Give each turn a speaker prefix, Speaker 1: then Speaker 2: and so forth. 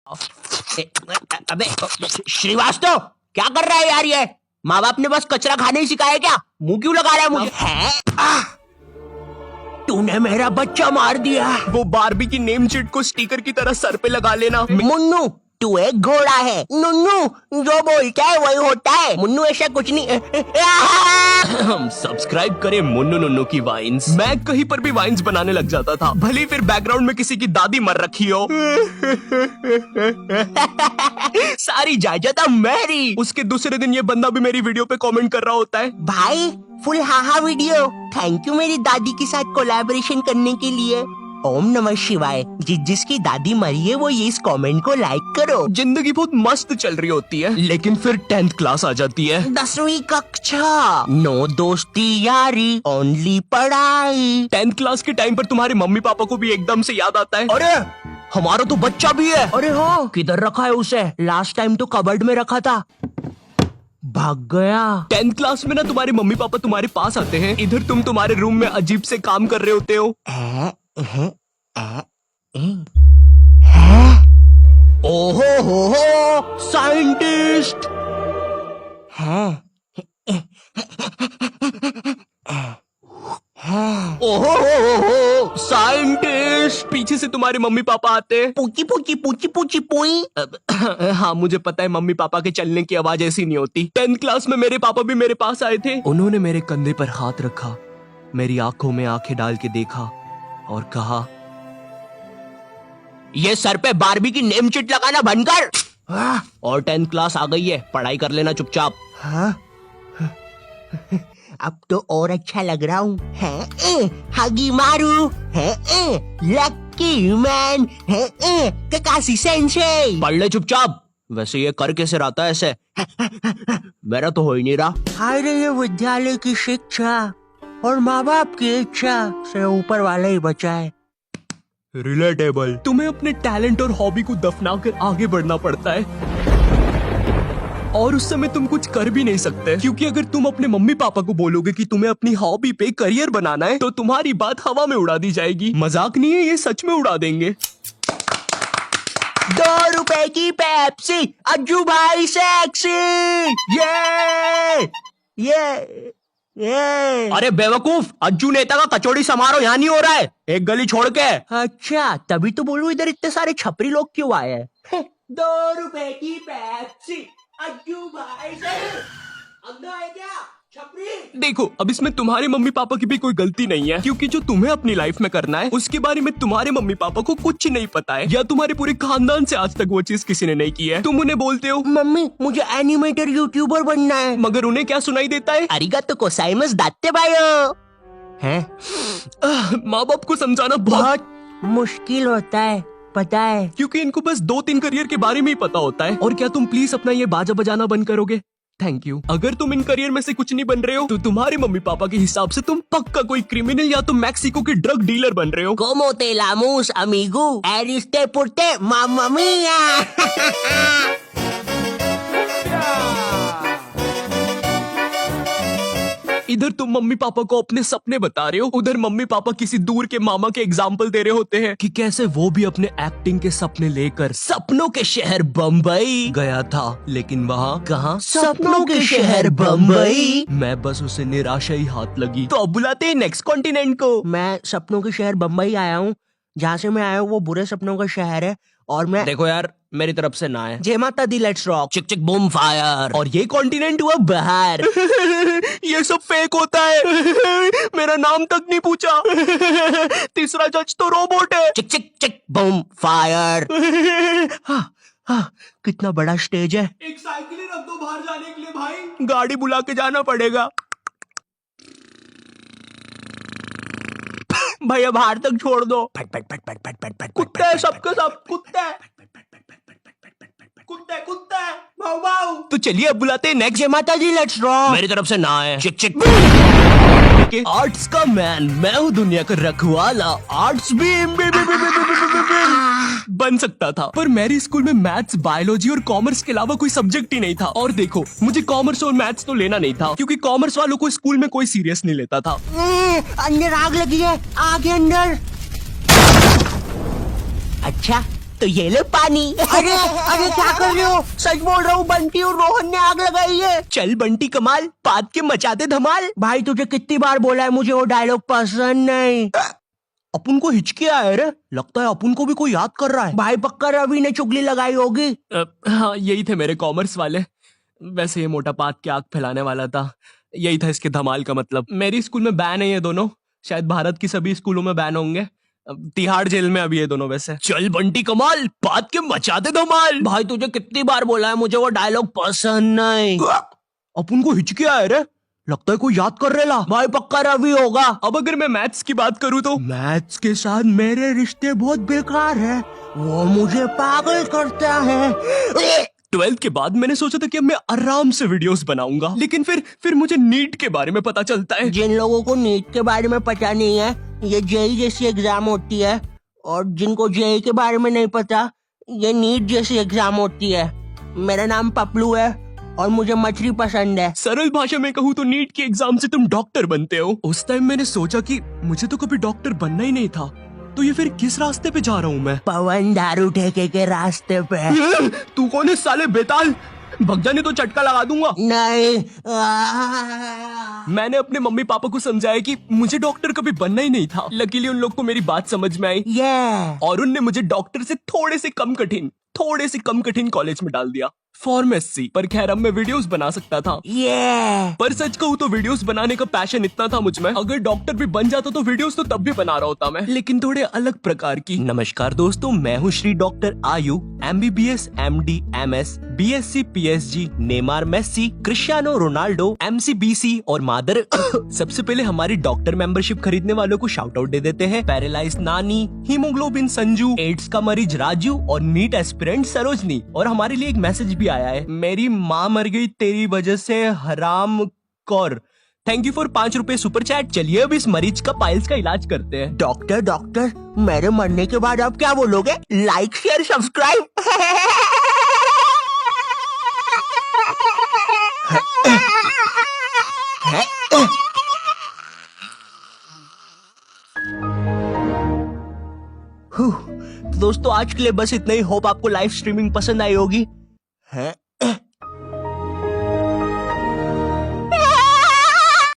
Speaker 1: अबे श्रीवास्तव, क्या कर रहा है यार ये? माँ बाप ने बस कचरा खाने ही सिखाया क्या? मुंह क्यों लगा रहा है मुझे? है? तूने मेरा बच्चा मार दिया।
Speaker 2: वो बारबी की नेम शीट को स्टिकर की तरह सर पे लगा लेना।
Speaker 1: मुन्नू, तू एक घोड़ा है। नुन्नू जो बोलता है वही होता है। मुन्नू ऐसा कुछ नहीं।
Speaker 2: हम सब्सक्राइब करें मुन्नू नुन्नू की वाइन्स। मैं कहीं पर भी वाइन्स बनाने लग जाता था, भले ही फिर बैकग्राउंड में किसी की दादी मर रखी हो। सारी जायदाद मेरी। उसके दूसरे दिन ये बंदा भी मेरी वीडियो पे कमेंट कर रहा होता है,
Speaker 1: भाई full haha video, thank you मेरी दादी के साथ कोलैबोरेशन करने के लिए। ओम नमः शिवाय। जिसकी दादी मरी है वो ये इस कमेंट को लाइक करो।
Speaker 2: जिंदगी बहुत मस्त चल रही होती है, लेकिन फिर 10th क्लास आ जाती है।
Speaker 1: 10वीं कक्षा, नो दोस्ती यारी, ओनली पढ़ाई।
Speaker 2: 10th क्लास के टाइम पर तुम्हारे मम्मी पापा को भी एकदम से याद आता है, अरे हमारा तो बच्चा भी है।
Speaker 1: अरे हाँ, किधर रखा है उसे? लास्ट टाइम तो कबर्ड में रखा था, भाग गया।
Speaker 2: 10th क्लास में ना तुम्हारे मम्मी पापा तुम्हारे पास आते हैं, इधर तुम तुम्हारे रूम में अजीब से काम कर रहे होते हो।
Speaker 1: ओहो हो साइंटिस्ट है।
Speaker 2: ओहो हो साइंटिस्ट। पीछे से तुम्हारे मम्मी पापा आते हैं।
Speaker 1: पूची पूची पूची पूची पुई।
Speaker 2: हाँ मुझे पता है, मम्मी पापा के चलने की आवाज ऐसी नहीं होती। 10th क्लास में मेरे पापा भी मेरे पास आए थे। उन्होंने मेरे कंधे पर हाथ रखा, मेरी आंखों में आंखें डाल के देखा और कहा,
Speaker 1: ये सर पे बारबी की नेम शीट लगाना बंद कर।
Speaker 2: और 10th क्लास आ गई है, पढ़ाई कर लेना चुपचाप।
Speaker 1: हाँ? अब तो और अच्छा लग रहा हूँ। हगी मारू है, लकी मैन है, ककाशी सेंसेई।
Speaker 2: पढ़ ले चुपचाप। वैसे ये कर कैसे रहा था ऐसे? मेरा तो हो ही नहीं रहा।
Speaker 1: हाय रे, ये विद्यालय की शिक्षा और माँ बाप की इच्छा से ऊपर वाला ही बचा है।
Speaker 2: रिलेटेबल। तुम्हें अपने टैलेंट और हॉबी को दफना कर आगे बढ़ना पड़ता है, और उस समय तुम कुछ कर भी नहीं सकते, क्योंकि अगर तुम अपने मम्मी पापा को बोलोगे कि तुम्हें अपनी हॉबी पे करियर बनाना है, तो तुम्हारी बात हवा में उड़ा दी जाएगी। मजाक नहीं है, ये सच में उड़ा देंगे।
Speaker 1: 2 रुपए की पेप्सी, अज्जू भाई सेक्सी। ये
Speaker 2: अरे बेवकूफ, अज्जू नेता का कचौड़ी समारोह यहाँ नहीं हो रहा है, एक गली छोड़ के।
Speaker 1: अच्छा, तभी तो बोलूं इधर इतने सारे छपरी लोग क्यों आए हैं। 2 रुपए की पेप्सी, अज्जू भाई सेक्सी। अंधा है क्या छपरी?
Speaker 2: देखो, अब इसमें तुम्हारे मम्मी पापा की भी कोई गलती नहीं है, क्योंकि जो तुम्हें अपनी लाइफ में करना है उसके बारे में तुम्हारे मम्मी पापा को कुछ नहीं पता है, या तुम्हारे पूरे खानदान से आज तक वो चीज किसी ने नहीं की है। तुम उन्हें बोलते हो,
Speaker 1: मम्मी मुझे एनिमेटर यूट्यूबर बनना है,
Speaker 2: मगर उन्हें क्या सुनाई देता है?
Speaker 1: अरिगातो गोजाइमासु दात्ते बायो। हैं?
Speaker 2: माँ बाप को समझाना बहुत,
Speaker 1: बहुत मुश्किल होता है, पता है।
Speaker 2: क्योंकि इनको बस 2-3 करियर के बारे में ही पता होता है। और क्या तुम प्लीज अपना ये बाजा बजाना बंद करोगे? Thank you. अगर तुम इन करियर में से कुछ नहीं बन रहे हो, तो तुम्हारे मम्मी पापा के हिसाब से तुम पक्का कोई क्रिमिनल या तो मैक्सिको के ड्रग डीलर बन रहे हो।
Speaker 1: Como te lamus, amigo? Eriste purte, mamma mia!
Speaker 2: इधर तुम मम्मी पापा को अपने सपने बता रहे हो, उधर मम्मी पापा किसी दूर के मामा के एग्जाम्पल दे रहे होते हैं कि कैसे वो भी अपने एक्टिंग के सपने लेकर सपनों के शहर बम्बई गया था, लेकिन वहाँ कहाँ?
Speaker 1: सपनों के शहर बम्बई।
Speaker 2: मैं बस उसे निराशा ही हाथ लगी। तो अब बुलाते हैं नेक्स्ट कॉन्टिनेंट को।
Speaker 1: मैं सपनों के शहर बम्बई आया हूँ। जहाँ से मैं आया हूँ वो बुरे सपनों का शहर है, और मैं
Speaker 2: देखो यार, मेरी तरफ से ना है।
Speaker 1: जय माता दी, लेट्स रॉक,
Speaker 2: चिक चिक बूम फायर। और ये कॉन्टिनेंट हुआ बाहर। ये सब फेक होता है, मेरा नाम तक नहीं पूछा। तीसरा जज तो रोबोट है।
Speaker 1: चिक चिक चिक बूम फायर। हाँ, कितना बड़ा स्टेज है।
Speaker 2: एक साइकिल ही रख दो बाहर जाने के लिए भाई, गाड़ी बुला के जाना पड़ेगा। भैया बाहर तक छोड़ दो। कुत्ते हैं सबके सब, कुत्ते कुत्ते कुत्ते भाऊ भाऊ। तो चलिए अब बुलाते हैं नेक्स्ट।
Speaker 1: जय माता दी, लेट्स रॉक।
Speaker 2: मेरी तरफ से ना है। चिक चिक। आर्ट्स का मैन, मैं हूँ दुनिया का रखवाला। आर्ट्स भी बन सकता था, पर मेरे स्कूल में मैथ्स, बायोलॉजी और कॉमर्स के अलावा कोई सब्जेक्ट ही नहीं था। और देखो, मुझे कॉमर्स और मैथ्स तो लेना नहीं था, क्योंकि कॉमर्स वालों को स्कूल में कोई सीरियस नहीं लेता था।
Speaker 1: अंदर आग लगी है, आग के अंदर। अच्छा, तो ये ले पानी। अरे अरे क्या कर रहे हो? सच बोल रहा हूँ, बंटी और रोहन ने आग लगाई है।
Speaker 2: चल बंटी कमाल, बात के मचाते धमाल।
Speaker 1: भाई तुझे कितनी बार बोला है, मुझे वो डायलॉग पसंद नहीं।
Speaker 2: अपन को हिचकी आया रे, लगता है अपन को भी कोई याद कर रहा है।
Speaker 1: भाई पक्का रवि ने चुगली लगाई होगी।
Speaker 2: हाँ यही थे मेरे कॉमर्स वाले। वैसे ये मोटा पात के आग फैलाने वाला था, यही था इसके धमाल का मतलब। मेरी स्कूल में बैन है ये दोनों, शायद भारत की सभी स्कूलों में बैन होंगे। तिहाड़ जेल में अभी ये दोनों। वैसे चल बंटी कमाल, बात के मचाते धमाल।
Speaker 1: भाई तुझे कितनी बार बोला है, मुझे वो डायलॉग पसंद नहीं।
Speaker 2: अपन को हिचकी आया रे, लगता है कोई याद कर रेला।
Speaker 1: भाई पक्का रवि होगा।
Speaker 2: अब अगर मैं मैथ्स की बात करूँ तो
Speaker 1: मैथ्स के साथ मेरे रिश्ते बहुत बेकार है, वो मुझे पागल करता है।
Speaker 2: 12th के बाद मैंने सोचा था कि अब मैं आराम से वीडियोस बनाऊंगा, लेकिन फिर मुझे नीट के बारे में पता चलता है।
Speaker 1: जिन लोगों को नीट के बारे में पता नहीं है, ये जेई जैसी एग्जाम होती है, और जिनको जेई के बारे में नहीं पता, ये नीट जैसी एग्जाम होती है। मेरा नाम पपलू है और मुझे मछली पसंद है।
Speaker 2: सरल भाषा में कहूँ तो नीट की एग्जाम से तुम डॉक्टर बनते हो। उस टाइम मैंने सोचा कि मुझे तो कभी डॉक्टर बनना ही नहीं था, तो ये फिर किस रास्ते पे जा रहा हूँ मैं?
Speaker 1: पवन दारू ठेके के रास्ते पे।
Speaker 2: तू कौन है साले बेताल, भग जाने तो चटका लगा दूंगा।
Speaker 1: नहीं।
Speaker 2: मैंने अपने मम्मी पापा को समझाया कि मुझे डॉक्टर कभी बनना ही नहीं था। लकीली उन लोग को मेरी बात समझ में आई और उनने मुझे डॉक्टर से थोड़े से कम कठिन कॉलेज में डाल दिया, फार्मेसी। पर खैर अब मैं वीडियोस बना सकता था। पर सच कहूँ तो वीडियोस बनाने का पैशन इतना था मुझ में, अगर डॉक्टर भी बन जाता तो वीडियोस तो तब भी बना रहा होता मैं, लेकिन थोड़े अलग प्रकार की। नमस्कार दोस्तों, मैं हूँ श्री डॉक्टर आयु, MBBS MD MS BSc PSG, Neymar Messi, Cristiano Ronaldo, MCBC और मादर। सबसे पहले हमारी डॉक्टर मेंबरशिप खरीदने वालों को शाउट आउट दे देते हैं। पैरालाइज नानी, हीमोग्लोबिन संजू, एड्स का मरीज राजू और नीट एस्पिरेंट सरोजनी। और हमारे लिए एक मैसेज भी आया है, मेरी माँ मर गई तेरी वजह से हराम कौर। थैंक यू फॉर 5 रुपए सुपर चैट। चलिए अब इस मरीज का पाइल्स का इलाज करते हैं।
Speaker 1: डॉक्टर मेरे मरने के बाद आप क्या बोलोगे? Like share subscribe. दोस्तों आज के लिए बस इतना ही। होप आपको लाइव स्ट्रीमिंग पसंद आई होगी। है